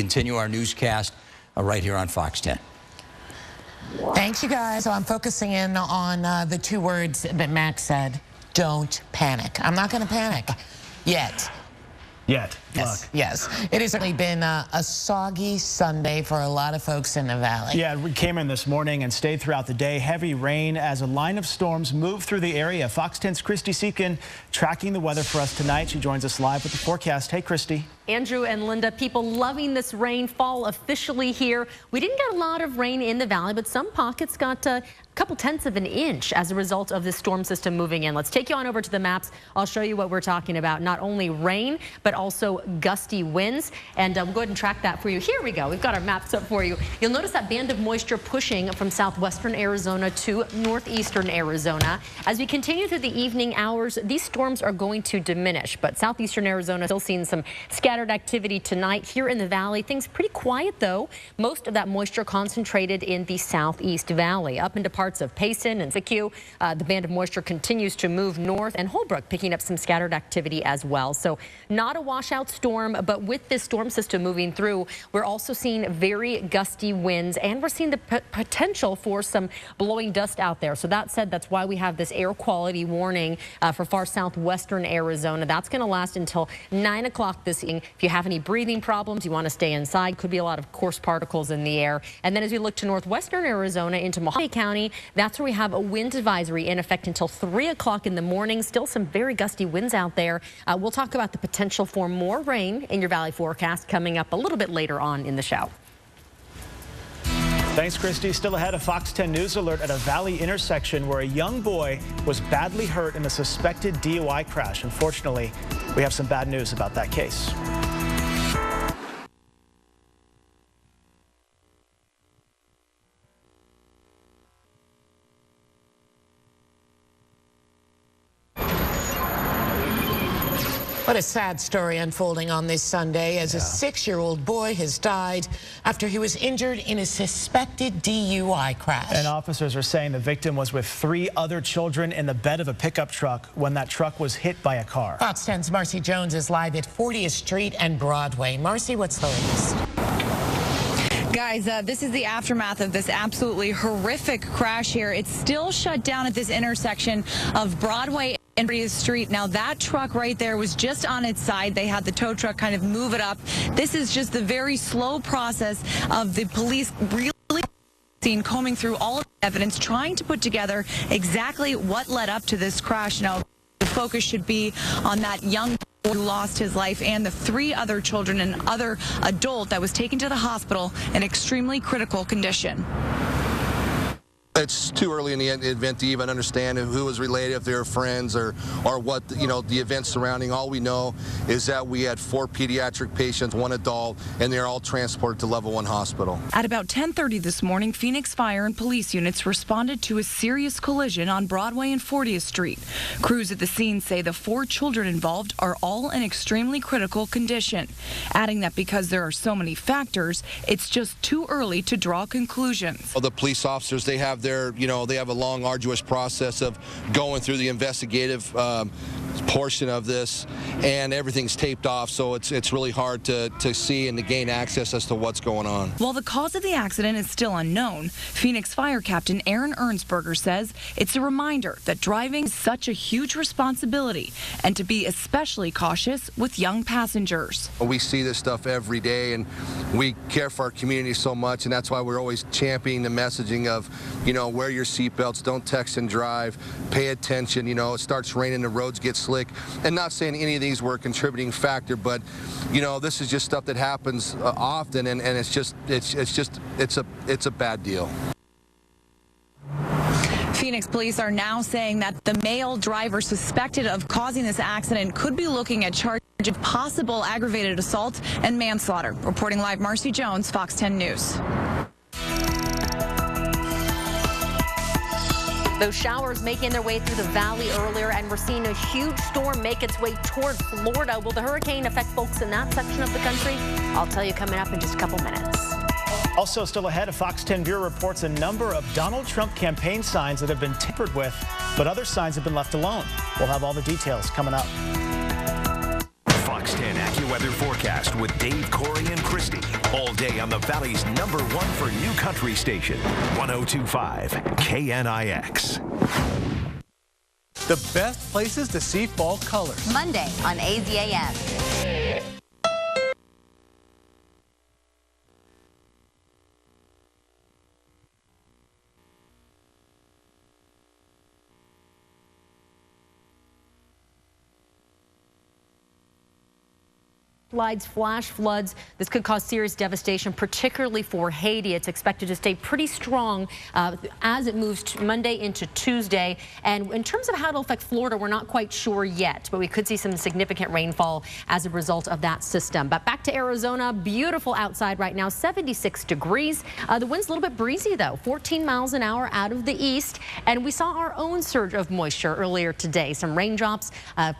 continue our newscast right here on Fox 10. Thanks, you guys. So I'm focusing in on the two words that Max said. Don't panic. I'm not going to panic yet. Yes, luck. Yes. It has certainly been a soggy Sunday for a lot of folks in the valley. Yeah, we came in this morning and stayed throughout the day. Heavy rain as a line of storms moved through the area. Fox 10's Christy Seekin tracking the weather for us tonight. She joins us live with the forecast. Hey, Christy. Andrew and Linda, people loving this rainfall officially here. We didn't get a lot of rain in the valley, but some pockets got a couple tenths of an inch as a result of this storm system moving in. Let's take you on over to the maps. I'll show you what we're talking about. Not only rain, but also gusty winds. And we'll go ahead and track that for you. Here we go. We've got our maps up for you. You'll notice that band of moisture pushing from southwestern Arizona to northeastern Arizona. As we continue through the evening hours, these storms are going to diminish, but southeastern Arizona still seeing some scattered activity tonight. Here in the valley, things pretty quiet though. Most of that moisture concentrated in the southeast valley. Up into parts of Payson and Siskiyou, the band of moisture continues to move north, and Holbrook picking up some scattered activity as well. So not a washout storm, but with this storm system moving through, we're also seeing very gusty winds, and we're seeing the potential for some blowing dust out there. So that said, that's why we have this air quality warning for far southwestern Arizona. That's going to last until 9 o'clock this evening. If you have any breathing problems, you want to stay inside. Could be a lot of coarse particles in the air. And then as we look to northwestern Arizona into Mojave County, that's where we have a wind advisory in effect until 3 o'clock in the morning. Still some very gusty winds out there. We'll talk about the potential for more rain in your valley forecast coming up a little bit later on in the show. Thanks, Christy. Still ahead, a Fox 10 News alert at a valley intersection where a young boy was badly hurt in a suspected DUI crash. Unfortunately, we have some bad news about that case. What a sad story unfolding on this Sunday as a 6-year-old boy has died after he was injured in a suspected DUI crash. And officers are saying the victim was with 3 other children in the bed of a pickup truck when that truck was hit by a car. Fox 10's Marcy Jones is live at 40th Street and Broadway. Marcy, what's the latest? Guys, this is the aftermath of this absolutely horrific crash here. It's still shut down at this intersection of Broadway and 40th Street. Now that truck right there was just on its side. They had the tow truck kind of move it up. This is just the very slow process of the police really combing through all of the evidence, trying to put together exactly what led up to this crash. Now the focus should be on that young boy who lost his life and the 3 other children and other adult that was taken to the hospital in extremely critical condition. It's too early in the event to even understand who was related, if they were friends or what, you know, the events surrounding. All we know is that we had 4 pediatric patients, 1 adult, and they're all transported to Level 1 hospital. At about 10:30 this morning, Phoenix Fire and police units responded to a serious collision on Broadway and 40th Street. Crews at the scene say the 4 children involved are all in extremely critical condition, adding that because there are so many factors, it's just too early to draw conclusions. Well, the police officers, they have they have a long, arduous process of going through the investigative portion of this, and everything's taped off, so it's really hard to see and to gain access as to what's going on. While the cause of the accident is still unknown, Phoenix Fire Captain Aaron Ernsberger says it's a reminder that driving is such a huge responsibility and to be especially cautious with young passengers. We see this stuff every day, and we care for our community so much, and that's why we're always championing the messaging of, wear your seatbelts, don't text and drive, pay attention. It starts raining, the roads get slick. And not saying any of these were a contributing factor, but this is just stuff that happens often, and it's a bad deal. Phoenix police are now saying that the male driver suspected of causing this accident could be looking at charges of possible aggravated assault and manslaughter. Reporting live, Marcy Jones, Fox 10 News. Those showers making their way through the valley earlier, and we're seeing a huge storm make its way toward Florida. Will the hurricane affect folks in that section of the country? I'll tell you coming up in just a couple minutes. Also still ahead, a Fox 10 viewer reports a number of Donald Trump campaign signs that have been tampered with, but other signs have been left alone. We'll have all the details coming up. Fox 10 AccuWeather forecast with Dave, Corey, and Christy. All day on the Valley's #1 for new country station, 102.5 KNIX. The best places to see fall colors. Monday on AZAM. Flash floods. This could cause serious devastation, particularly for Haiti. It's expected to stay pretty strong as it moves Monday into Tuesday. And in terms of how it'll affect Florida, we're not quite sure yet, but we could see some significant rainfall as a result of that system. But back to Arizona, beautiful outside right now, 76 degrees. The wind's a little bit breezy, though, 14 miles an hour out of the east. And we saw our own surge of moisture earlier today. Some raindrops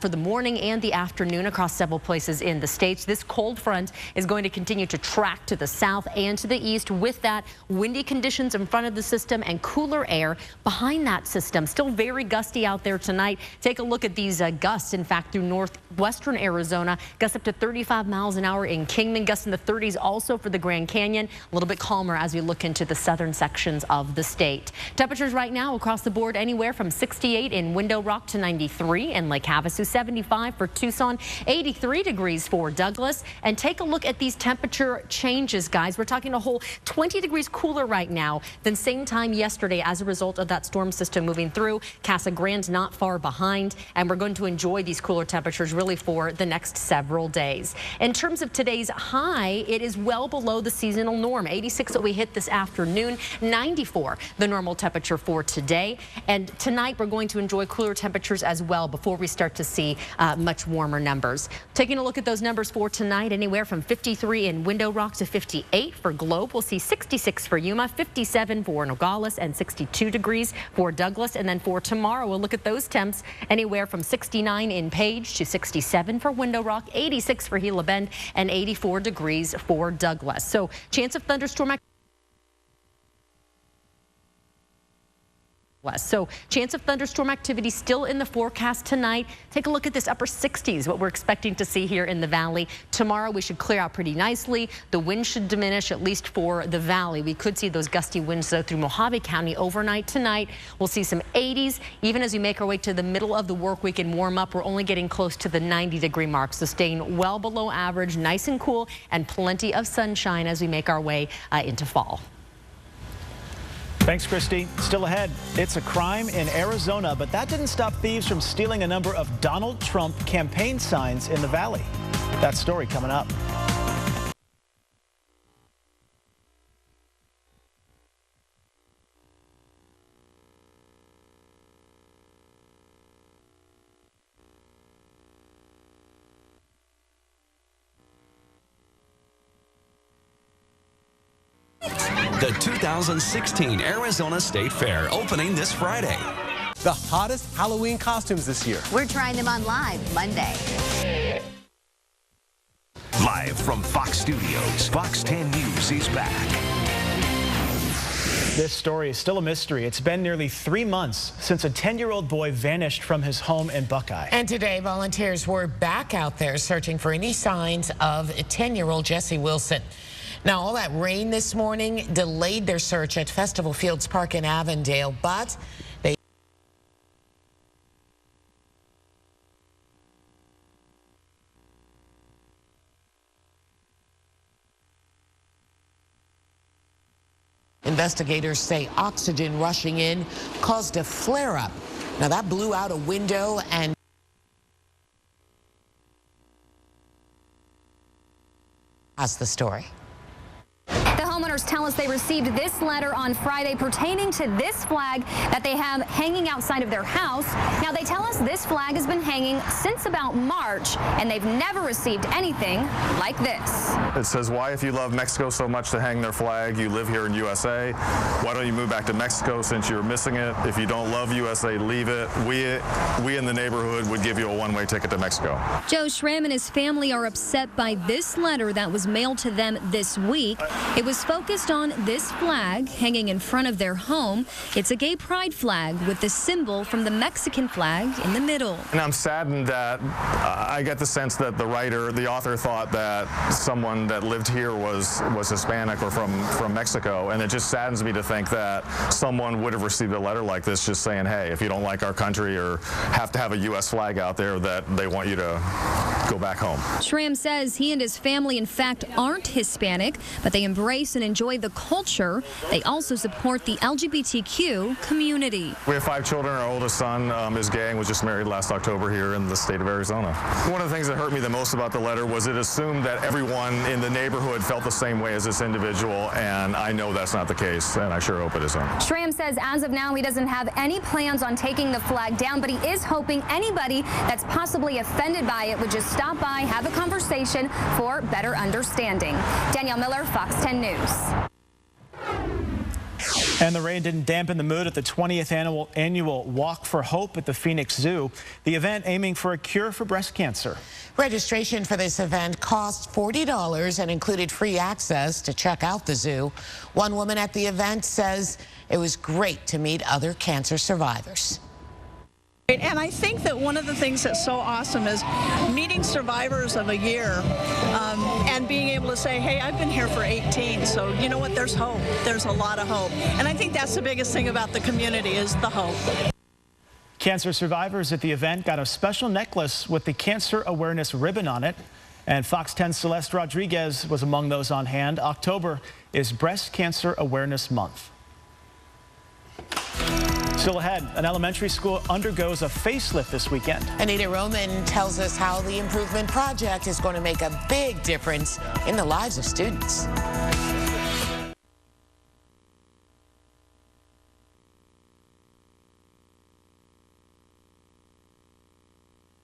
for the morning and the afternoon across several places in the states. This cold front is going to continue to track to the south and to the east. With that, windy conditions in front of the system and cooler air behind that system. Still very gusty out there tonight. Take a look at these gusts, in fact, through northwestern Arizona. Gusts up to 35 miles an hour in Kingman. Gusts in the 30s also for the Grand Canyon. A little bit calmer as we look into the southern sections of the state. Temperatures right now across the board anywhere from 68 in Window Rock to 93 in Lake Havasu, 75 for Tucson, 83 degrees for Douglas. And take a look at these temperature changes, guys. We're talking a whole 20 degrees cooler right now than same time yesterday as a result of that storm system moving through. Casa Grande not far behind, and we're going to enjoy these cooler temperatures really for the next several days. In terms of today's high, it is well below the seasonal norm. 86 that we hit this afternoon, 94 the normal temperature for today. And tonight we're going to enjoy cooler temperatures as well before we start to see much warmer numbers. Taking a look at those numbers for tonight, anywhere from 53 in Window Rock to 58 for Globe. We'll see 66 for Yuma, 57 for Nogales, and 62 degrees for Douglas. And then for tomorrow, we'll look at those temps anywhere from 69 in Page to 67 for Window Rock, 86 for Gila Bend, and 84 degrees for Douglas. So chance of thunderstorm activity. So chance of thunderstorm activity still in the forecast tonight. Take a look at this upper 60s, what we're expecting to see here in the valley. Tomorrow we should clear out pretty nicely. The wind should diminish, at least for the valley. We could see those gusty winds though through Mojave County overnight tonight. We'll see some 80s even as we make our way to the middle of the work week and warm up. We're only getting close to the 90-degree mark, so staying well below average, nice and cool, and plenty of sunshine as we make our way into fall. Thanks, Christy. Still ahead, it's a crime in Arizona, but that didn't stop thieves from stealing a number of Donald Trump campaign signs in the valley. That story coming up. The 2016 Arizona State Fair opening this Friday. The hottest Halloween costumes this year. We're trying them on live Monday. Live from Fox Studios, Fox 10 News is back. This story is still a mystery. It's been nearly 3 months since a 10-year-old boy vanished from his home in Buckeye. And today, volunteers were back out there searching for any signs of 10-year-old Jesse Wilson. Now, all that rain this morning delayed their search at Festival Fields Park in Avondale, but they investigators say oxygen rushing in caused a flare-up. Now, that blew out a window and that's the story. The homeowners tell us they received this letter on Friday pertaining to this flag that they have hanging outside of their house. Now, they tell us this flag has been hanging since about March, and they've never received anything like this. It says, why, if you love Mexico so much to hang their flag, you live here in USA, why don't you move back to Mexico since you're missing it? If you don't love USA, leave it. We in the neighborhood would give you a one-way ticket to Mexico. Joe Schramm and his family are upset by this letter that was mailed to them this week. It was supposed focused on this flag hanging in front of their home. It's a gay pride flag with the symbol from the Mexican flag in the middle. And I'm saddened that I get the sense that the author thought that someone that lived here was Hispanic or from Mexico, and it just saddens me to think that someone would have received a letter like this just saying, hey, if you don't like our country or have to have a U.S. flag out there, that they want you to go back home. Schramm says he and his family, in fact, aren't Hispanic, but they embrace and enjoy the culture. They also support the LGBTQ community. We have 5 children. Our oldest son is gay and was just married last October here in the state of Arizona. One of the things that hurt me the most about the letter was it assumed that everyone in the neighborhood felt the same way as this individual, and I know that's not the case, and I sure hope it isn't. Schramm says as of now he doesn't have any plans on taking the flag down, but he is hoping anybody that's possibly offended by it would just stop by, have a conversation for better understanding. Danielle Miller, Fox 10 News. And the rain didn't dampen the mood at the 20th annual Walk for Hope at the Phoenix Zoo, the event aiming for a cure for breast cancer. Registration for this event cost $40 and included free access to check out the zoo. One woman at the event says it was great to meet other cancer survivors. And I think that one of the things that's so awesome is meeting survivors of a year and being able to say, hey, I've been here for 18, so you know what, there's hope. There's a lot of hope. And I think that's the biggest thing about the community is the hope. Cancer survivors at the event got a special necklace with the Cancer Awareness ribbon on it. And Fox 10's Celeste Rodriguez was among those on hand. October is Breast Cancer Awareness Month. Still ahead, an elementary school undergoes a facelift this weekend. Anita Roman tells us how the improvement project is going to make a big difference in the lives of students.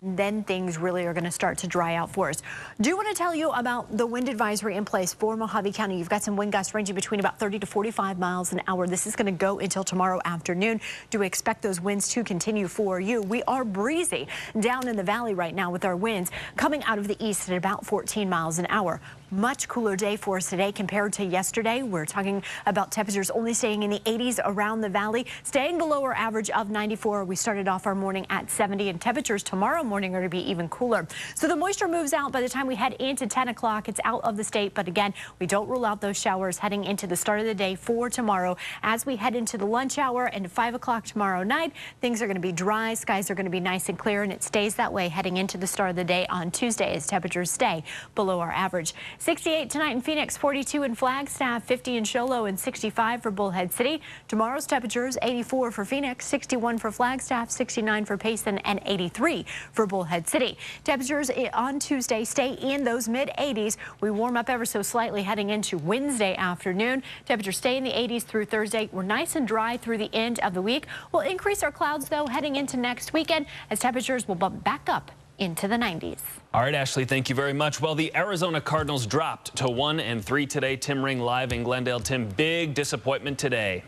Then things really are going to start to dry out for us. Do want to tell you about the wind advisory in place for Mojave County. You've got some wind gusts ranging between about 30 to 45 miles an hour. This is going to go until tomorrow afternoon. Do expect those winds to continue for you. We are breezy down in the valley right now with our winds coming out of the east at about 14 miles an hour. Much cooler day for us today compared to yesterday. We're talking about temperatures only staying in the 80s around the valley, staying below our average of 94. We started off our morning at 70, and temperatures tomorrow morning are to be even cooler. So the moisture moves out by the time we head into 10 o'clock. It's out of the state, but again, we don't rule out those showers heading into the start of the day for tomorrow. As we head into the lunch hour and 5 o'clock tomorrow night, things are going to be dry. Skies are going to be nice and clear, and it stays that way heading into the start of the day on Tuesday as temperatures stay below our average. 68 tonight in Phoenix, 42 in Flagstaff, 50 in Show Low, and 65 for Bullhead City. Tomorrow's temperatures 84 for Phoenix, 61 for Flagstaff, 69 for Payson, and 83 for Bullhead City. Temperatures on Tuesday stay in those mid-80s. We warm up ever so slightly heading into Wednesday afternoon. Temperatures stay in the 80s through Thursday. We're nice and dry through the end of the week. We'll increase our clouds, though, heading into next weekend as temperatures will bump back up into the 90s. All right, Ashley, thank you very much. Well, the Arizona Cardinals dropped to 1-3 today. Tim Ring live in Glendale. Tim, big disappointment today.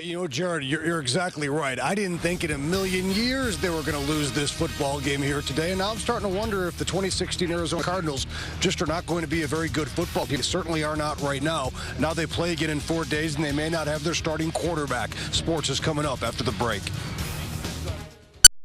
You know, Jared, you're exactly right. I didn't think in a million years they were going to lose this football game here today. And now I'm starting to wonder if the 2016 Arizona Cardinals just are not going to be a very good football team. They certainly are not right now. Now they play again in 4 days, and they may not have their starting quarterback. Sports is coming up after the break.